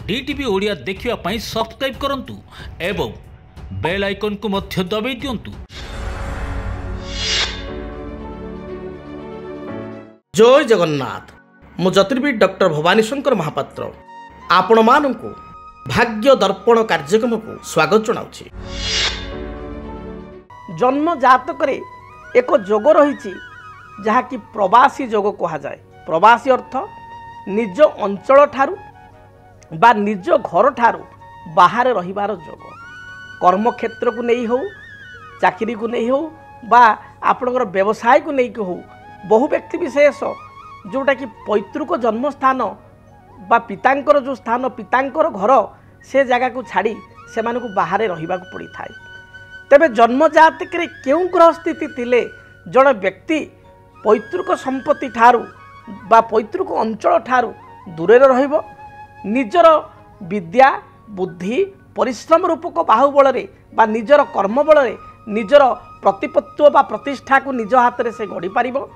DTV Odia देखिवा पाई subscribe करंतु एवं bell icon को मध्य दबाई दियंतु। जय जगन्नाथ। मु ज्योतिर्विद डॉक्टर भवानी शंकर महापात्र आपण मानकु भाग्य दर्पण कार्यक्रम को स्वागत जनाउछि। जन्म जातक एक जोग रही जहा कि प्रवासी जोग कहा जाए। प्रवासी अर्थ निज अंचल ठारू बा निज घर ठारू बाहर रहिबार जोग। कर्म क्षेत्र को नहीं हो, चाकरी को नहीं हो बा आपणकर व्यवसाय को नहीं हो, बहु व्यक्ति विशेष जोटा कि पैतृक जन्म स्थान बा पितांकर जो स्थान पितांकर घर से जगह को छाड़ी से मानकु बाहर रहिबा को पड़ी थाए। तेबे जन्म जातक केउं ग्रह स्थिति थिले जड़े व्यक्ति पैतृक संपत्ति ठारू बा पैतृक अंचल ठारू दूरे रहिबो, निजर विद्या बुद्धि परिश्रम रूपक बाहुबल बा निजर कर्म बल निजर प्रतिपत्व बा प्रतिष्ठा को निज हाथ में से गढ़ी पारिबो।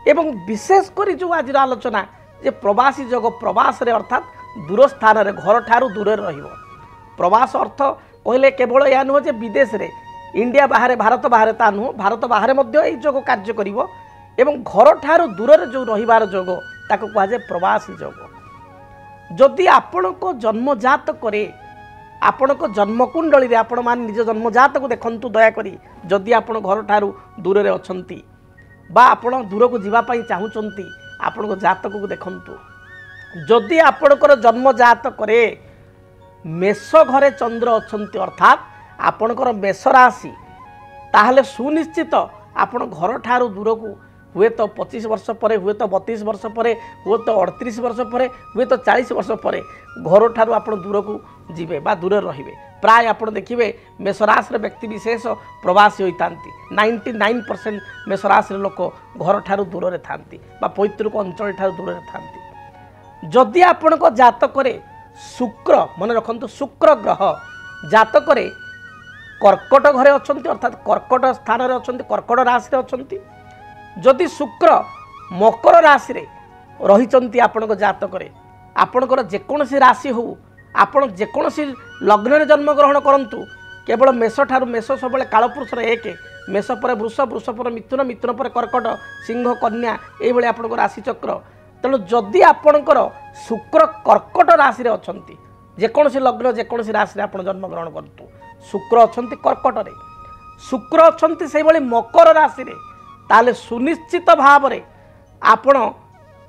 एवं विशेषकर जो आज आलोचना जे प्रवासी जोग, प्रवास रे अर्थात दूर स्थान रे घर ठारू दूर रहिबो। प्रवास अर्थ कहले केवल या नुह जे विदेश रे इंडिया बाहर भारत बाहर ता नुह, भारत बाहर मध्य एई जोग कार्य करिवो एवं घर ठारू दूर रे जो रहिबार जोग ताको कहा जाय प्रवासी जोग। जदि आपण को जन्मजात करे आपण को जन्मकुंडली आपण मान निज जन्मजात को देखंतु दयाकरी। जदि आपण घर ठारू दूर रे अछंती बा आपण दूर को जीवा पई चाहुचंती आपण को जातक को देखंतु। जदि आपणकर जन्मजात करे मेष घरे चंद्र अछंती अर्थात आपणकर मेष राशि, ताहले सुनिश्चित आपण घर ठारू दूर को हुए तो 25 वर्ष पर, हुए तो 32 वर्ष पर, हुए तो 38 वर्ष पर, हुए तो 40 वर्ष पर घर ठारू आप दूर को जीवे बा दूर रहिबे। प्राय आप देखिए मेषराशि व्यक्ति विशेष प्रवासी होता 99% मेषराशि लोक घर ठारू दूर रे थांती बा पैतृक अंचल ठारू दूर रे थांती। जदि आपण को जातक शुक्र मन रखंतु शुक्र ग्रह जातक कर्कट घरे अछंती अर्थात कर्कट स्थान रे अछंती, कर्कट राशि रे अछंती। जदि शुक्र मकर राशि रे रहिचंती आपण जातक आपणकर जेकोसी राशि हो, आपण जेकोसी लग्न रे जन्म ग्रहण करंतु केवल मेष ठारू मेष सब कालपुरुषर 1, मेष पर वृष, वृष पर मिथुन, मिथुन पर कर्कट, सिंह, कन्या एभली आपण राशि चक्र। तेणु जदि आपणकर शुक्र कर्कट राशि रे अछंती, जेकोसी लग्न जेकोसी राशि रे आपण जन्म ग्रहण करंतु, शुक्र अछंती कर्कट रे, शुक्र अछंती से भली मकर राशि रे, ताले सुनिश्चित भाव में आपण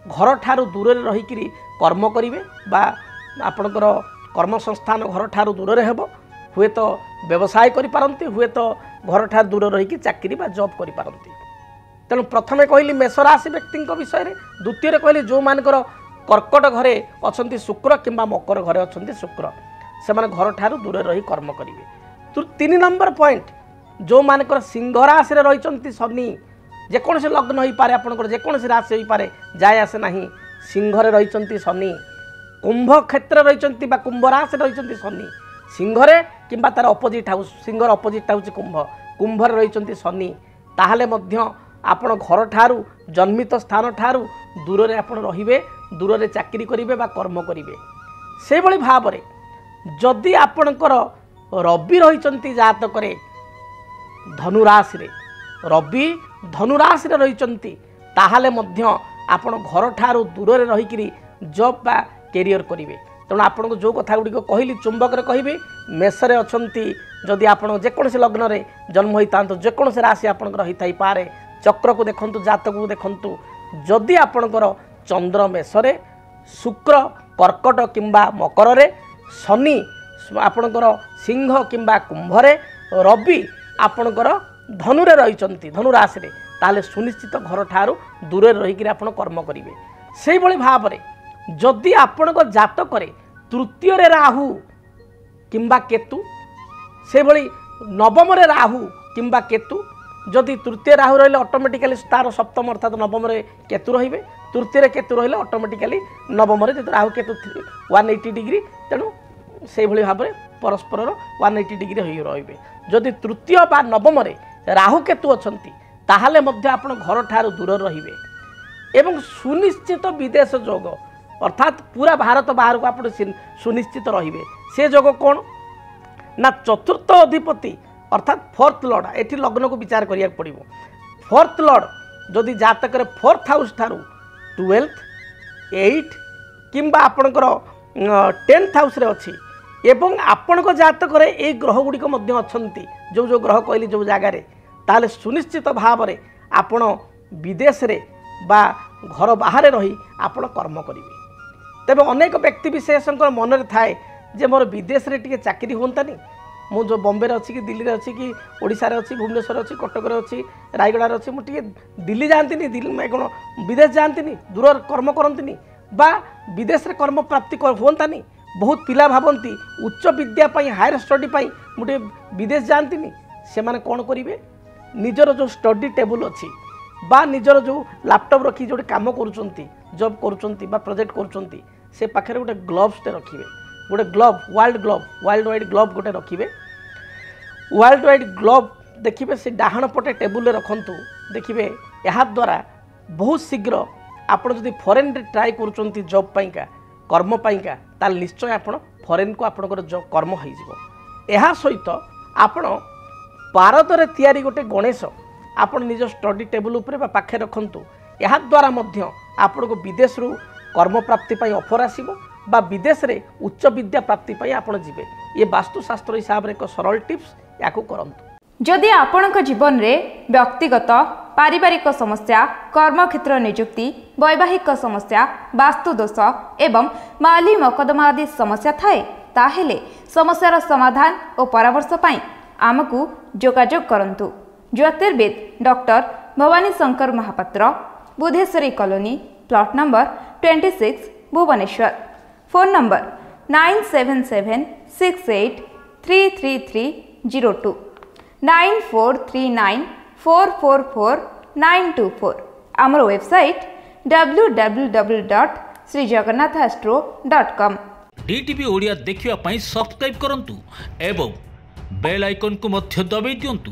घर ठारू दूर रहीकि कर्म करेंगे बा आपणकर कर्म संस्थान घर ठारू दूर हेबो, हुए तो व्यवसाय करिपारंती, हुए तो घर ठारू दूर रहीकि चाकरी बा जॉब करिपारंती। तेणु प्रथमे कहली मेष राशि व्यक्ति विषय में, द्वितीय कहली जो मानकर कर्कट घरे अछंती शुक्र किंबा मकर घरे अछंती शुक्र, से माने घर ठारू दूर रही कर्म करेंगे। तो 3 नंबर पॉइंट जो मानकर सिंह राशि रे रहिचंती शनि, जेकोसी लग्न हो पारे आपंकर जेकोसी राशि हो पारे जाए आसे नहीं, सिंह रे रहिचंती शनि, कुंभ क्षेत्र रहिचंती बा कुंभ राशि रहिचंती शनि सिंह रे किंबा तार अपोजिट हाउस, सिंह र अपोजिट हाउस कुंभ, कुंभ रे रहिचंती शनि, ताहले मध्य आपण घर ठारू जन्मित स्थान ठारू दूर रे आपण रहिबे, दूर रे चाकरी करिवे बा कर्म करिवे। से भली भाव रे जदि आपणकर रवि रहिचंती जातक रे धनु राशि रे, रवि धनुराशि रही ताहले मध्य आपण घर ठारू दूर रे रहीकि जॉब बा कैरियर करेंगे। तेणु आपको जो कथा गुड़िक कहली चुंबक कहि मेष रे अछंती, जदि आपण जेकोसी लग्न रे जन्म होता जेकोसी राशि आपंकर होता ही पारे, चक्र को देखंतु, जातक को देखंतु। जदि आपणकर चंद्र मेष रे, शुक्र कर्कट किंबा मकर रे, शनि आपणकर सिंह किंबा कुंभ रे, रवि आपणकर धनु रे रहिचंती धनु राशि रे, ताले सुनिश्चित घर ठारू दूर रहीकि आपण कर्म करेंगे। से भली भाव रे जदि आपणक जातक तृतीय रे राहु किंबा केतु, से भली नवम रे राहु किंबा केतु, जदि तृतीय राहु रहिले ऑटोमेटिकली तार सप्तम अर्थात नवम रे केतु रहिबे, तृतीय रे केतु रहिले ऑटोमेटिकली नवम रे जदि राहु केतु 180 डिग्री, तेणु से भली भाव रे परस्पर 180 डिग्री होई रहिबे। जदि तृतीय बा नवम रे राहु केतु अछंती ताहले मध्य आपण घर ठारू दूर रहिबे। एवं सुनिश्चित विदेश जोग अर्थात पूरा भारत बाहर को आप सुनिश्चित रहिबे। से जोग कौन ना चतुर्थ अधिपति अर्थात फोर्थ लॉर्ड, एठी लग्न को विचार करिया पड़िबो। फोर्थ लॉर्ड जदि जातक फोर्थ हाउस ठारू 12th 8 किंबा आपणकर 10th हाउस रे अछि एवं आपणक जातक रे ए ग्रह गुड़िक मध्य अछंती जो जो ग्रह कहली जो जगार ताले सुनिश्चित भाव में आपण विदेश रे बा घर बाहर रही आपण कर्म करेंगे। तेबे अनेक व्यक्ति विशेष मन में थाए जे मोर विदेश रे टिके चाकरी होंतानी, मु जो बॉम्बे रे अच्छी कि दिल्ली रे अच्छी कि ओडिशा रे अच्छी भुवनेश्वर अच्छी कटक रे अच्छी रायगड़ा रे अच्छी मुझे दिल्ली जानती दिल्ली में कौन विदेश जानती दूर कर्म करती बा विदेश रे कर्म प्राप्ति होंतानी। बहुत पिला भावती उच्च विद्यापाई हायर स्टडी पाई मुझे विदेश जानती से माने कौन करेंगे निजर जो स्टडी टेबुल अच्छी बा निजर जो लैपटॉप रखी जो काम करुँच जॉब करुँच प्रोजेक्ट करुँच से पाखे गोटे ग्लोव्सटे रखिए, गोटे ग्लोव वर्ल्ड वाइड ग्लोव गोटे रखिए। वर्ल्ड वाइड ग्लोव देखिए से डाहाण पटे टेबुल रखंतु देखिए या द्वारा बहुत शीघ्र आपड़ जदि फॉरेन रे ट्राई करुँच जॉब पाइका कर्म पाइका ताल निश्चय आप फॉरेन को आपणकर कर्म हो सहित आपण पारदरे तैयारी गोटे गणेश आपण निज स्टडी टेबुल उपरे बा पाखे रखंतु। या द्वारा मध्य आपण को विदेश रु कर्म प्राप्ति पाई ऑफर आसीबो बा विदेश रे उच्च विद्या प्राप्ति पाई आपण जिवे। ये वास्तुशास्त्र हिसाब रे एक सरल टिप्स याकू करंतु। जदि आपणक जीवन रे व्यक्तिगत पारिवारिक समस्या, कर्मक्षेत्र नियुक्ति, वैवाहिक समस्या, वास्तु दोष एवं माली मकदमा आदि समस्या थाए ताहेले समस्यार समाधान और परामर्श पाई आमकु जोगाजोग करंतु। ज्योतिर्विद doctor Bhavani Shankar Mahapatra, Budheswari colony, plot number 26, Bhubaneswar. Phone number 9776833302 9439444924। आमर वेबसाइट www.srijagannathastro.com। DTV ओडिया देखिवा पई सब्सक्राइब करंतु एवं बेल आइकन को मध्य दबाई दियंतु।